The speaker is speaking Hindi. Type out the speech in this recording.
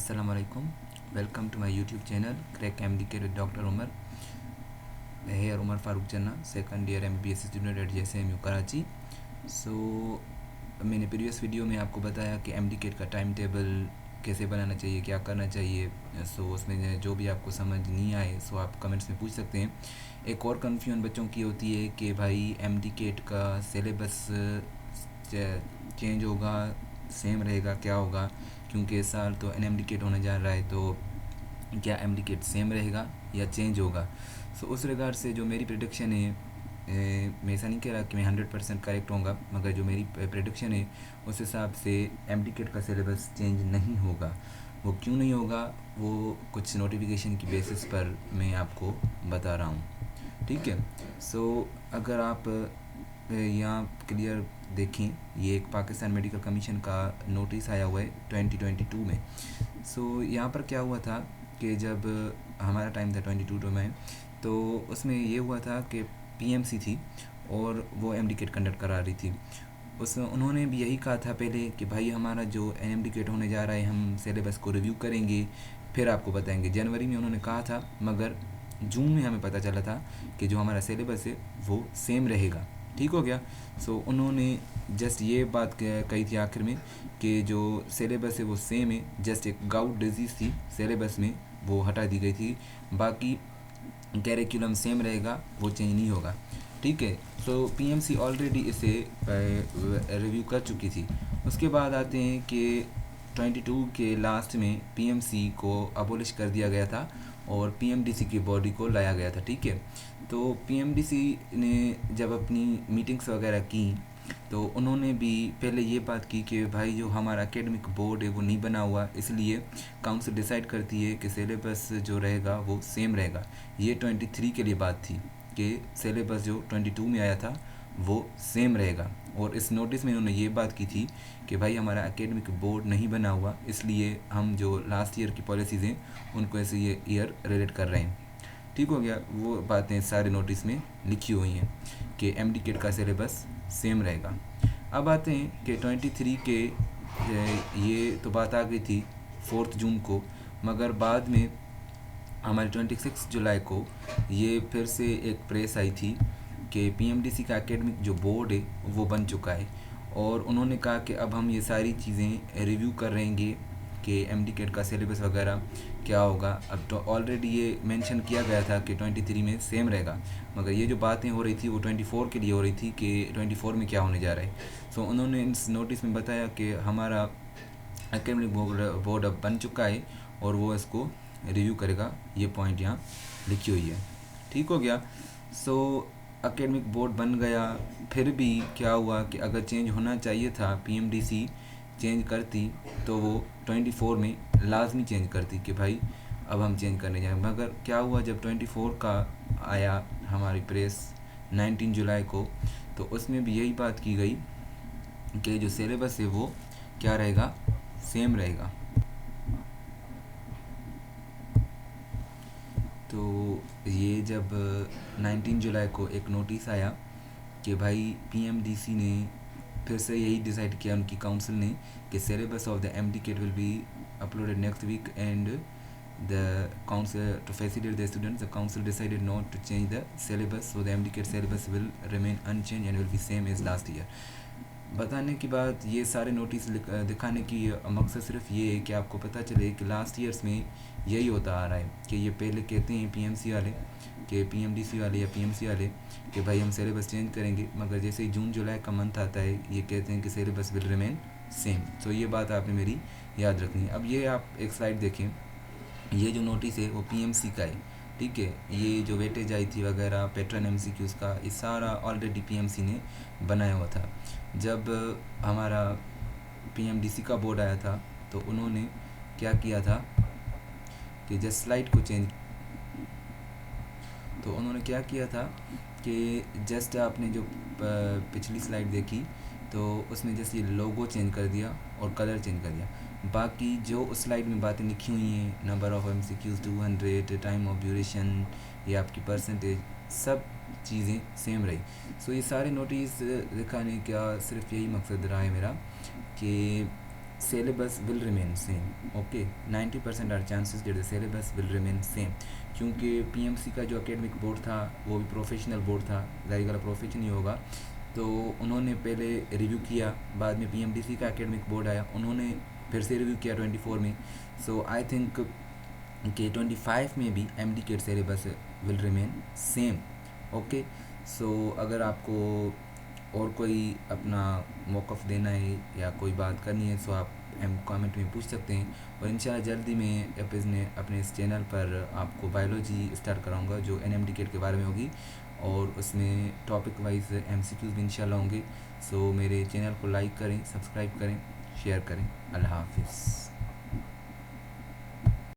अस्सलाम वालेकुम। Welcome to my YouTube channel crack MDK with doctor Umar. Here Umar Farooq Janna, second year MBBS student at JSMU Karachi. So मैंने प्रीवियस वीडियो में आपको बताया कि एमडीके का टाइम टेबल कैसे बनाना चाहिए, क्या करना चाहिए। सो उसमें जो भी आपको समझ नहीं आए सो आप कमेंट्स में पूछ सकते हैं। एक और कन्फ्यूजन बच्चों की होती है कि भाई एमडीके का सिलेबस चेंज होगा, सेम रहेगा, क्या होगा, क्योंकि इस साल तो एनएमडीकेट होने जा रहा है, तो क्या एमडीकेट सेम रहेगा या चेंज होगा। सो उस रिगार्ड से जो मेरी प्रेडिक्शन है, मैं ऐसा नहीं कह रहा कि मैं 100% करेक्ट होऊंगा, मगर जो मेरी प्रेडिक्शन है उस हिसाब से एमडीकेट का सिलेबस चेंज नहीं होगा। वो क्यों नहीं होगा, वो कुछ नोटिफिकेशन की बेसिस पर मैं आपको बता रहा हूँ। ठीक है। सो अगर आप यहाँ क्लियर देखें, ये एक पाकिस्तान मेडिकल कमीशन का नोटिस आया हुआ है 2022 में। सो यहाँ पर क्या हुआ था कि जब हमारा टाइम था 22 में, तो उसमें ये हुआ था कि पीएमसी थी और वो एमडीकेट कंडक्ट करा रही थी। उस उन्होंने भी यही कहा था पहले कि भाई हमारा जो एमडीकेट होने जा रहा है, हम सिलेबस को रिव्यू करेंगे, फिर आपको बताएंगे। जनवरी में उन्होंने कहा था, मगर जून में हमें पता चला था कि जो हमारा सिलेबस है वो सेम रहेगा। ठीक हो गया। सो उन्होंने जस्ट ये बात कही थी आखिर में कि जो सिलेबस है वो सेम है, जस्ट एक गाउट डिजीज़ थी सिलेबस में, वो हटा दी गई थी। बाकी कैरिकुलम सेम रहेगा, वो चेंज नहीं होगा। ठीक है। सो पीएमसी ऑलरेडी इसे रिव्यू कर चुकी थी। उसके बाद आते हैं कि 22 के लास्ट में पीएमसी को अबोलिश कर दिया गया था और पीएमडीसी की बॉडी को लाया गया था। ठीक है। तो पीएमडीसी ने जब अपनी मीटिंग्स वगैरह की, तो उन्होंने भी पहले ये बात की कि भाई जो हमारा एकेडमिक बोर्ड है वो नहीं बना हुआ, इसलिए काउंसिल डिसाइड करती है कि सिलेबस जो रहेगा वो सेम रहेगा। ये 23 के लिए बात थी कि सिलेबस जो 22 में आया था वो सेम रहेगा। और इस नोटिस में इन्होंने ये बात की थी कि भाई हमारा एकेडमिक बोर्ड नहीं बना हुआ, इसलिए हम जो लास्ट ईयर की पॉलिसीज़ हैं उनको ऐसे ये ईयर रिलेट कर रहे हैं। ठीक हो गया। वो बातें सारे नोटिस में लिखी हुई हैं कि एमडीकेट का सिलेबस सेम रहेगा। अब आते हैं कि 23 के ये तो बात आ गई थी 4 जून को, मगर बाद में हमारे 26 जुलाई को ये फिर से एक प्रेस आई थी कि पीएमडीसी का एकेडमिक जो बोर्ड है वो बन चुका है, और उन्होंने कहा कि अब हम ये सारी चीज़ें रिव्यू कर रहेंगे कि एमडीकेट का सिलेबस वगैरह क्या होगा। अब तो ऑलरेडी ये मेंशन किया गया था कि 23 में सेम रहेगा, मगर ये जो बातें हो रही थी वो 24 के लिए हो रही थी कि 24 में क्या होने जा रहा है। सो उन्होंने इस नोटिस में बताया कि हमारा एकेडमिक बोर्ड अब बन चुका है और वो इसको रिव्यू करेगा। ये पॉइंट यहाँ लिखी हुई है। ठीक हो गया। सो एकेडमिक बोर्ड बन गया, फिर भी क्या हुआ कि अगर चेंज होना चाहिए था, पीएमडीसी चेंज करती तो वो 24 में लाजमी चेंज करती कि भाई अब हम चेंज करने जाएंगे। मगर क्या हुआ, जब 24 का आया हमारी प्रेस 19 जुलाई को, तो उसमें भी यही बात की गई कि जो सिलेबस है वो क्या रहेगा, सेम रहेगा। तो ये जब 19 जुलाई को एक नोटिस आया कि भाई पीएमडीसी ने फिर से यही डिसाइड किया उनकी काउंसिल ने कि syllabus of the MDCAT will be uploaded next week and the council to facilitate the students the council decided not to change the syllabus, so the MDCAT syllabus will remain unchange and will be same as last year. बताने की बात, ये सारे नोटिस दिखाने की मकसद सिर्फ ये है कि आपको पता चले कि लास्ट ईयर्स में यही होता आ रहा है कि ये पहले कहते हैं पीएमसी वाले कि पीएमडीसी वाले या पीएमसी वाले कि भाई हम सिलेबस चेंज करेंगे, मगर जैसे ही जून जुलाई का मंथ आता है ये कहते हैं कि सिलेबस विल रिमेन सेम। तो ये बात आपने मेरी याद रखनी है। अब ये आप एक स्लाइड देखें, ये जो नोटिस है वो पीएमसी का है। ठीक है। ये जो वेटेज आई थी वगैरह, पैटर्न एमसीक्यूज़ का, ये सारा ऑलरेडी पीएमसी ने बनाया हुआ था। जब हमारा पीएमडीसी का बोर्ड आया था तो उन्होंने क्या किया था कि जस्ट स्लाइड को चेंज, तो उन्होंने क्या किया था कि जस्ट आपने जो पिछली स्लाइड देखी तो उसमें जस्ट ये लोगो चेंज कर दिया और कलर चेंज कर दिया। बाकी जो उस स्लाइड में बातें लिखी हुई हैं, number of MCQs 200, time of duration, ये आपकी परसेंटेज, सब चीज़ें सेम रही। सो ये सारे नोटिस दिखाने का सिर्फ यही मकसद रहा है मेरा कि syllabus will remain same. Okay, 90% are chances that the syllabus will remain same, क्योंकि पीएमसी का जो एकेडमिक बोर्ड था वो भी प्रोफेशनल बोर्ड था, ज़ाहिर गला प्रोफेशन ही होगा, तो उन्होंने पहले रिव्यू किया, बाद में पीएमडीसी का एकेडमिक बोर्ड आया, उन्होंने फिर से रिव्यू किया 24 में. सो आई थिंक कि 25 में भी एमडी के syllabus will remain same. Okay, so अगर आपको और कोई अपना मौक़िफ़ देना है या कोई बात करनी है तो आप कमेंट में पूछ सकते हैं. और इंशाल्लाह जल्दी मैं अपने इस चैनल पर आपको बायोलॉजी स्टार्ट कराऊंगा जो एनएमडी के बारे में होगी, और उसमें टॉपिक वाइज एमसीक्यूज़ भी इंशाल्लाह होंगे. सो मेरे चैनल को लाइक करें, सब्सक्राइब करें, शेयर करें. अल्लाह हाफिज़.